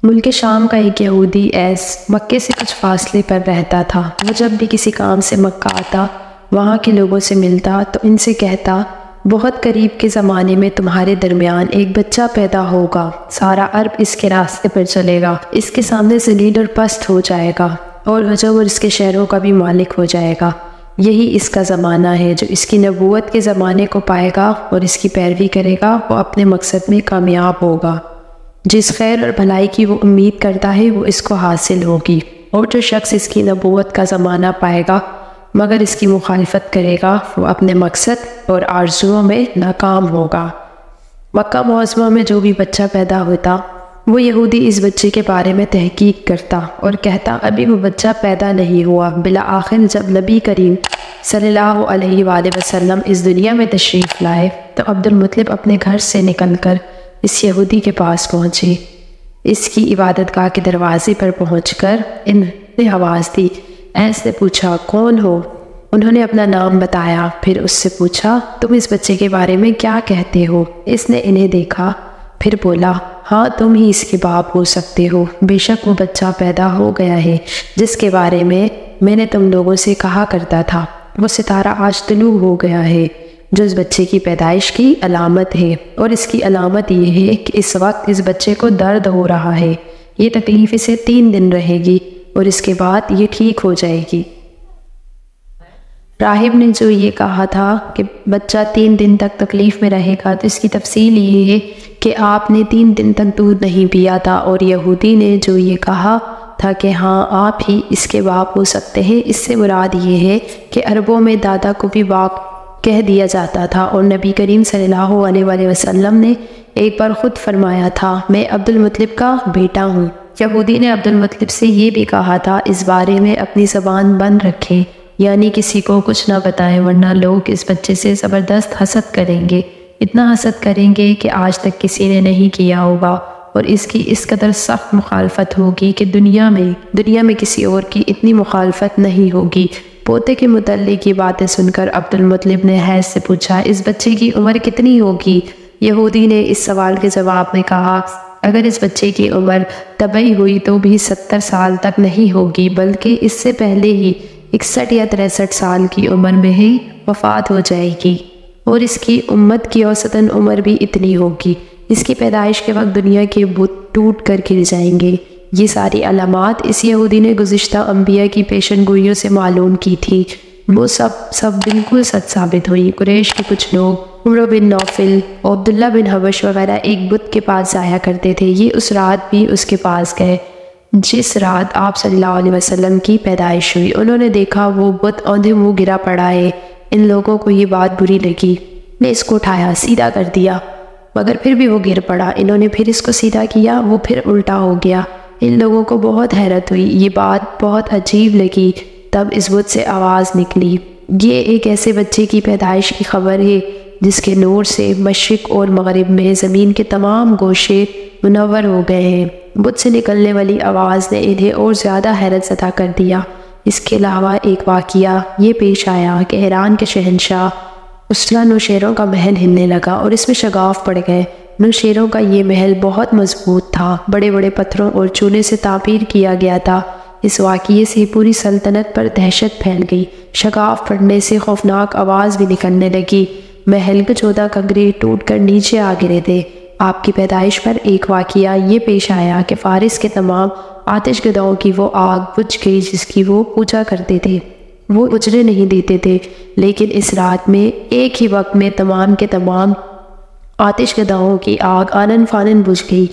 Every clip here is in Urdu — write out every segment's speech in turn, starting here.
ملک شام کا ایک یہودی ایس مکے سے کچھ فاصلے پر رہتا تھا۔ وہ جب بھی کسی کام سے مکہ آتا، وہاں کے لوگوں سے ملتا تو ان سے کہتا، بہت قریب کے زمانے میں تمہارے درمیان ایک بچہ پیدا ہوگا، سارا عرب اس کے راستے پر چلے گا، اس کے سامنے ذلیل اور پست ہو جائے گا، اور عجب اور اس کے شہروں کا بھی مالک ہو جائے گا۔ یہی اس کا زمانہ ہے۔ جو اس کی نبوت کے زمانے کو پائے گا اور اس کی پیروی کرے گا، وہ اپنے مقصد میں کامیاب ہوگا۔ جس خیر اور بھلائی کی وہ امید کرتا ہے، وہ اس کو حاصل ہوگی، اور جو شخص اس کی نبوت کا زمانہ پائے گا مگر اس کی مخالفت کرے گا، وہ اپنے مقصد اور آرزوؤں میں ناکام ہوگا۔ مکہ معظمہ میں جو بھی بچہ پیدا ہوتا، وہ یہودی اس بچے کے بارے میں تحقیق کرتا اور کہتا، ابھی وہ بچہ پیدا نہیں ہوا۔ بالآخر جب نبی کریم صلی اللہ علیہ وآلہ وسلم اس دنیا میں تشریف لائے تو عبد المطلب اپنے گھر سے نکل کر اس یہودی کے پاس پہنچے۔ اس کی عبادت گاہ کے دروازے پر پہنچ کر انہوں نے آواز دی۔ ایس نے پوچھا، کون ہو؟ انہوں نے اپنا نام بتایا۔ پھر اس سے پوچھا، تم اس بچے کے بارے میں کیا کہتے ہو؟ اس نے انہیں دیکھا، پھر بولا، ہاں تم ہی اس کے باپ ہو سکتے ہو۔ بے شک وہ بچہ پیدا ہو گیا ہے جس کے بارے میں نے تم لوگوں سے کہا کرتا تھا۔ وہ ستارہ آج طلوع ہو گیا ہے جو اس بچے کی پیدائش کی علامت ہے، اور اس کی علامت یہ ہے کہ اس وقت اس بچے کو درد ہو رہا ہے۔ یہ تکلیف اسے 3 دن رہے گی اور اس کے بعد یہ ٹھیک ہو جائے گی۔ راہب نے جو یہ کہا تھا کہ بچہ 3 دن تک تکلیف میں رہے گا، تو اس کی تفصیل یہ ہے کہ آپ نے 3 دن تک دودھ نہیں پیا تھا، اور یہودی نے جو یہ کہا تھا کہ ہاں آپ ہی اس کے باپ ہو سکتے ہیں، اس سے مراد یہ ہے کہ عربوں میں دادا کو بھی باپ کہہ دیا جاتا تھا، اور نبی کریم صلی اللہ علیہ وآلہ وسلم نے ایک بار خود فرمایا تھا، میں عبد المطلب کا بیٹا ہوں۔ یہودی نے عبد المطلب سے یہ بھی کہا تھا، اس بارے میں اپنی زبان بند رکھیں، یعنی کسی کو کچھ نہ بتائیں، ورنہ لوگ اس بچے سے زبردست حسد کریں گے، اتنا حسد کریں گے کہ آج تک کسی نے نہیں کیا ہوگا، اور اس کی اس قدر سخت مخالفت ہوگی کہ دنیا میں کسی اور کی اتنی مخالفت نہیں ہوگی۔ پوتے کے متعلق یہ باتیں سن کر عبد المطلب نے حیض سے پوچھا، اس بچے کی عمر کتنی ہوگی؟ یہودی نے اس سوال کے جواب میں کہا، اگر اس بچے کی عمر طبی ہوئی تو بھی 70 سال تک نہیں ہوگی، بلکہ اس سے پہلے ہی 61 یا 63 سال کی عمر میں ہی وفات ہو جائے گی، اور اس کی امت کی اوسطاً عمر بھی اتنی ہوگی۔ اس کی پیدائش کے وقت دنیا کے بت ٹوٹ کر گر جائیں گے۔ یہ ساری علامات اس یہودی نے گزشتہ انبیاء کی پیشن گوئیوں سے معلوم کی تھی، وہ سب بالکل سچ ثابت ہوئی۔ قریش کے کچھ لوگ عمرو بن نوفل اور عبداللہ بن حبش وغیرہ ایک بت کے پاس جایا کرتے تھے، یہ اس رات بھی اس کے پاس گئے جس رات آپ صلی اللہ علیہ وسلم کی پیدائش ہوئی۔ انہوں نے دیکھا وہ بت اوندھے منہ گرا پڑا ہے۔ ان لوگوں کو یہ بات بری لگی، نے اس کو اٹھایا، سیدھا کر دیا، مگر پھر بھی وہ گر پڑا۔ انہوں نے پھر اس کو سیدھا کیا، وہ پھر الٹا ہو گیا۔ ان لوگوں کو بہت حیرت ہوئی، یہ بات بہت عجیب لگی۔ تب اس بت سے آواز نکلی، یہ ایک ایسے بچے کی پیدائش کی خبر ہے جس کے نور سے مشرق اور مغرب میں زمین کے تمام گوشے منور ہو گئے ہیں۔ بت سے نکلنے والی آواز نے انہیں اور زیادہ حیرت زدہ کر دیا۔ اس کے علاوہ ایک واقعہ یہ پیش آیا کہ ایران کے شہنشاہ اسرا نوشیروں کا محل ہلنے لگا اور اس میں شگاف پڑ گئے۔ نوشیروں کا یہ محل بہت مضبوط تھا، بڑے بڑے پتھروں اور چونے سے تعمیر کیا گیا تھا۔ اس واقعے سے پوری سلطنت پر دہشت پھیل گئی، شگاف پڑنے سے خوفناک آواز بھی نکلنے لگی، محل کے 14 کنگرے ٹوٹ کر نیچے آ گرے تھے۔ آپ کی پیدائش پر ایک واقعہ یہ پیش آیا کہ فارس کے تمام آتش گداؤں کی وہ آگ بجھ گئی جس کی وہ پوجا کرتے تھے، وہ اجرے نہیں دیتے تھے، لیکن اس رات میں ایک ہی وقت میں تمام کے تمام آتش گداؤں کی آگ آنن فانن بجھ گئی۔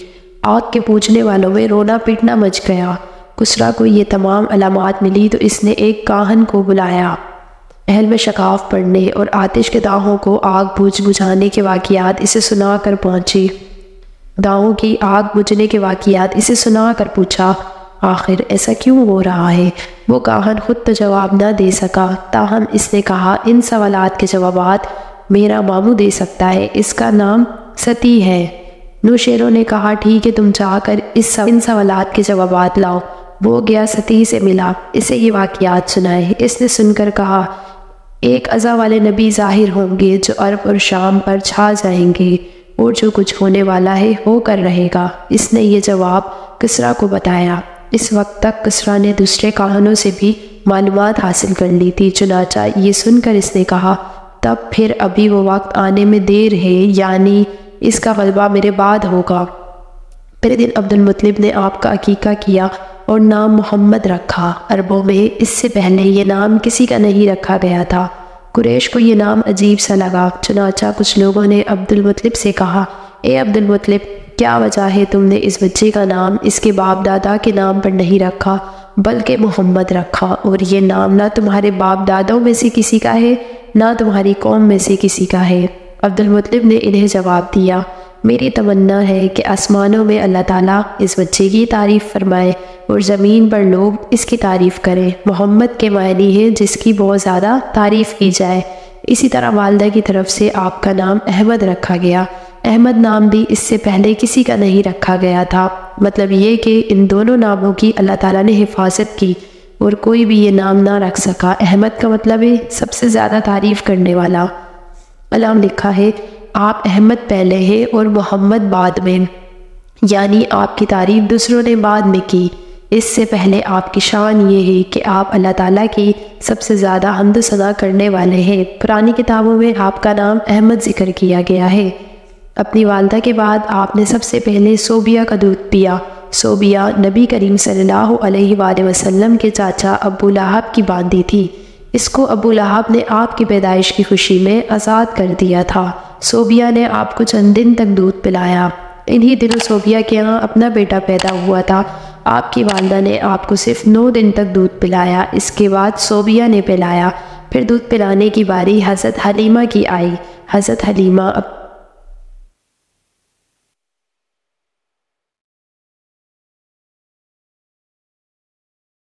آگ کے پوجنے والوں میں رونا پیٹنا مچ گیا۔ کسریٰ کو یہ تمام علامات ملی تو اس نے ایک کاہن کو بلایا۔ محل میں شگاف پڑنے اور آتش گداؤں کو آگ بجھانے کے واقعات اسے سنا کر پہنچی۔ گداؤں کی آگ بجھنے کے واقعات اسے سنا کر پوچھا، آخر ایسا کیوں ہو رہا ہے؟ وہ کاہن خود تو جواب نہ دے سکا، تاہم اس نے کہا، ان سوالات کے جوابات میرا ماموں دے سکتا ہے، اس کا نام ستی ہے۔ نوشیروں نے کہا، ٹھیک ہے، تم جا کر ان سوالات کے جوابات لاؤ۔ وہ گیا، ستی سے ملا، اسے یہ واقعات سنائے۔ اس نے سن کر کہا، ایک عزا والے نبی ظاہر ہوں گے جو عرب اور شام پر چھا جائیں گے، اور جو کچھ ہونے والا ہے ہو کر رہے گا۔ اس نے یہ جواب کسریٰ کو بتایا۔ اس وقت تک کسریٰ نے دوسرے کاہنوں سے بھی معلومات حاصل کر لی تھی، چنانچہ یہ سن کر اس نے کہا تب پھر ابھی وہ وقت آنے میں دیر ہے، یعنی اس کا غلبہ میرے بعد ہوگا۔ پہلے دن عبد المطلب نے آپ کا عقیقہ کیا اور نام محمد رکھا۔ عربوں میں اس سے پہلے یہ نام کسی کا نہیں رکھا گیا تھا۔ قریش کو یہ نام عجیب سا لگا، چنانچہ کچھ لوگوں نے عبد المطلب سے کہا اے عبد المطلب، کیا وجہ ہے تم نے اس بچے کا نام اس کے باپ دادا کے نام پر نہیں رکھا بلکہ محمد رکھا، اور یہ نام نہ تمہارے باپ دادوں میں سے کسی کا ہے نہ تمہاری قوم میں سے کسی کا ہے؟ عبد المطلب نے انہیں جواب دیا میری تمنا ہے کہ آسمانوں میں اللہ تعالیٰ اس بچے کی تعریف فرمائے اور زمین پر لوگ اس کی تعریف کریں۔ محمد کے معنی ہے جس کی بہت زیادہ تعریف کی جائے۔ اسی طرح والدہ کی طرف سے آپ کا نام احمد رکھا گیا۔ احمد نام بھی اس سے پہلے کسی کا نہیں رکھا گیا تھا، مطلب یہ کہ ان دونوں ناموں کی اللہ تعالیٰ نے حفاظت کی اور کوئی بھی یہ نام نہ رکھ سکا۔ احمد کا مطلب ہے سب سے زیادہ تعریف کرنے والا۔ علام لکھا ہے آپ احمد پہلے ہیں اور محمد بعد میں، یعنی آپ کی تعریف دوسروں نے بعد میں کی۔ اس سے پہلے آپ کی شان یہ ہے کہ آپ اللہ تعالیٰ کی سب سے زیادہ حمد و ثنا کرنے والے ہیں۔ پرانی کتابوں میں آپ کا نام احمد ذکر کیا گیا ہے۔ اپنی والدہ کے بعد آپ نے سب سے پہلے صوبیہ کا دودھ پیا۔ صوبیہ نبی کریم صلی اللہ علیہ وآلہ وسلم کے چاچا ابو لہب کی باندی تھی۔ اس کو ابو لہب نے آپ کی پیدائش کی خوشی میں آزاد کر دیا تھا۔ صوبیہ نے آپ کو چند دن تک دودھ پلایا۔ انہی دنوں صوبیہ کے یہاں اپنا بیٹا پیدا ہوا تھا۔ آپ کی والدہ نے آپ کو صرف 9 دن تک دودھ پلایا۔ اس کے بعد صوبیہ نے پلایا۔ پھر دودھ پلانے کی باری حضرت حلیمہ کی آئی۔ حضرت حلیمہ